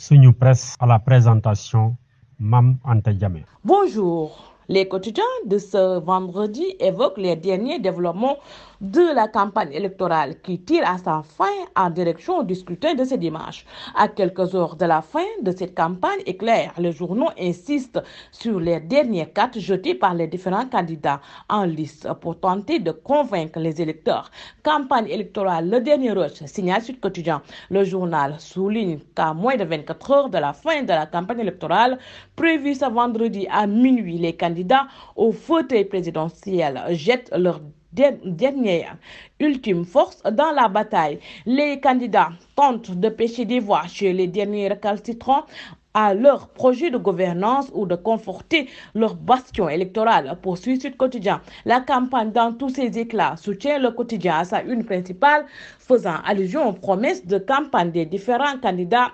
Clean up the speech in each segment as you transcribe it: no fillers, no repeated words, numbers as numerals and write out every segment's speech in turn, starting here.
Sunu Presse à la présentation, Mam Anta Diamé. Bonjour. Les quotidiens de ce vendredi évoquent les derniers développements de la campagne électorale qui tire à sa fin en direction du scrutin de ce dimanche. À quelques heures de la fin de cette campagne éclair, les journaux insistent sur les dernières cartes jetées par les différents candidats en lice pour tenter de convaincre les électeurs. Campagne électorale, le dernier rush, signale Sud Quotidien. Le journal souligne qu'à moins de 24 heures de la fin de la campagne électorale, prévue ce vendredi à minuit, les candidats au fauteuil présidentiel jettent leur dernière ultime force dans la bataille. Les candidats tentent de pêcher des voix chez les derniers récalcitrants à leur projet de gouvernance ou de conforter leur bastion électoral, poursuit Sud Quotidien. La campagne dans tous ses éclats soutient le quotidien à sa une principale, faisant allusion aux promesses de campagne des différents candidats.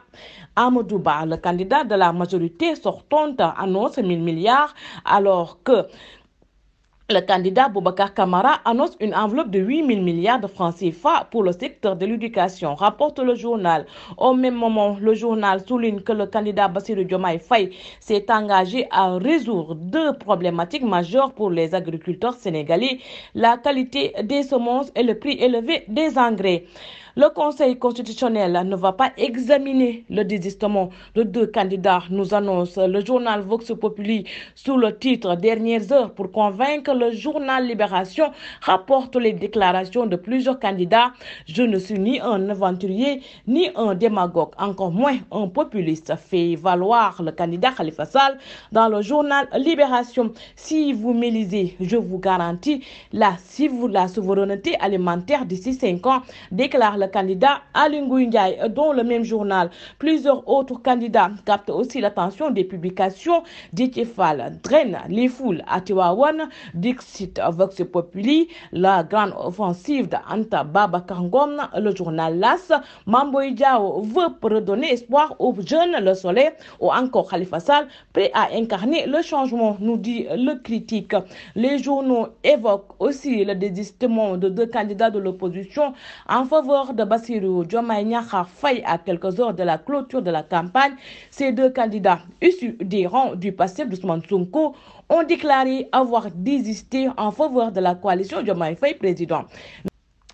Amadou Ba, le candidat de la majorité sortante, annonce 1000 milliards alors que le candidat Boubacar Camara annonce une enveloppe de 8 000 milliards de francs CFA pour le secteur de l'éducation, rapporte le journal. Au même moment, le journal souligne que le candidat Bassirou Diomaye Faye s'est engagé à résoudre deux problématiques majeures pour les agriculteurs sénégalais, la qualité des semences et le prix élevé des engrais. Le Conseil constitutionnel ne va pas examiner le désistement de deux candidats, nous annonce le journal Vox Populi sous le titre Dernières heures pour convaincre. Le journal Libération rapporte les déclarations de plusieurs candidats. Je ne suis ni un aventurier ni un démagogue, encore moins un populiste, fait valoir le candidat Khalifa Sall dans le journal Libération. Si vous m'élisez, je vous garantis la souveraineté alimentaire d'ici 5 ans, déclare le candidat Aly Ngouille Ndiaye, dont le même journal. Plusieurs autres candidats captent aussi l'attention des publications. Déthié Fall draine les foules à Tivaouane, dixit Vox Populi, la grande offensive d'Anta Babacar Ngom, le journal LAS. Mame Boye Diao veut redonner espoir aux jeunes, Le Soleil, ou encore Khalifa Sall, prêt à incarner le changement, nous dit le critique. Les journaux évoquent aussi le désistement de deux candidats de l'opposition en faveur de Bassirou Diomaye Diakhar Faye à quelques heures de la clôture de la campagne. Ces deux candidats issus des rangs du passé d'Ousmane Sonko ont déclaré avoir désisté en faveur de la coalition Diomaye Faye président.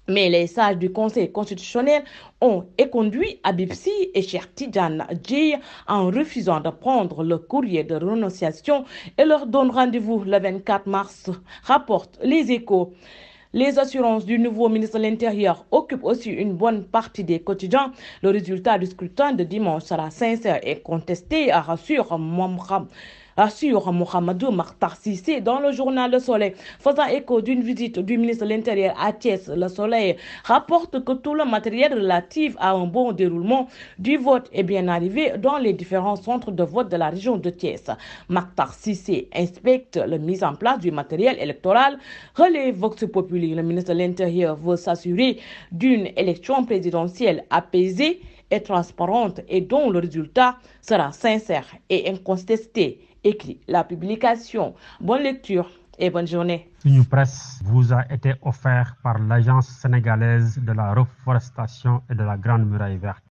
Mais les sages du Conseil constitutionnel ont éconduit Habib Sy et Cheikh Tidiane Dièye en refusant de prendre le courrier de renonciation et leur donnent rendez-vous le 24 mars, rapportent Les Échos. Les assurances du nouveau ministre de l'Intérieur occupent aussi une bonne partie des quotidiens. Le résultat du scrutin de dimanche sera sincère et contesté, rassure Mohamedou Makhtar Cissé dans le journal Le Soleil. Faisant écho d'une visite du ministre de l'Intérieur à Thiès, Le Soleil rapporte que tout le matériel relatif à un bon déroulement du vote est bien arrivé dans les différents centres de vote de la région de Thiès. Makhtar Cissé inspecte la mise en place du matériel électoral. Relève Vox Populi, le ministre de l'Intérieur veut s'assurer d'une élection présidentielle apaisée et transparente et dont le résultat sera sincère et incontesté, écrit la publication. Bonne lecture et bonne journée. Sunu Presse vous a été offert par l'Agence sénégalaise de la reforestation et de la Grande Muraille Verte.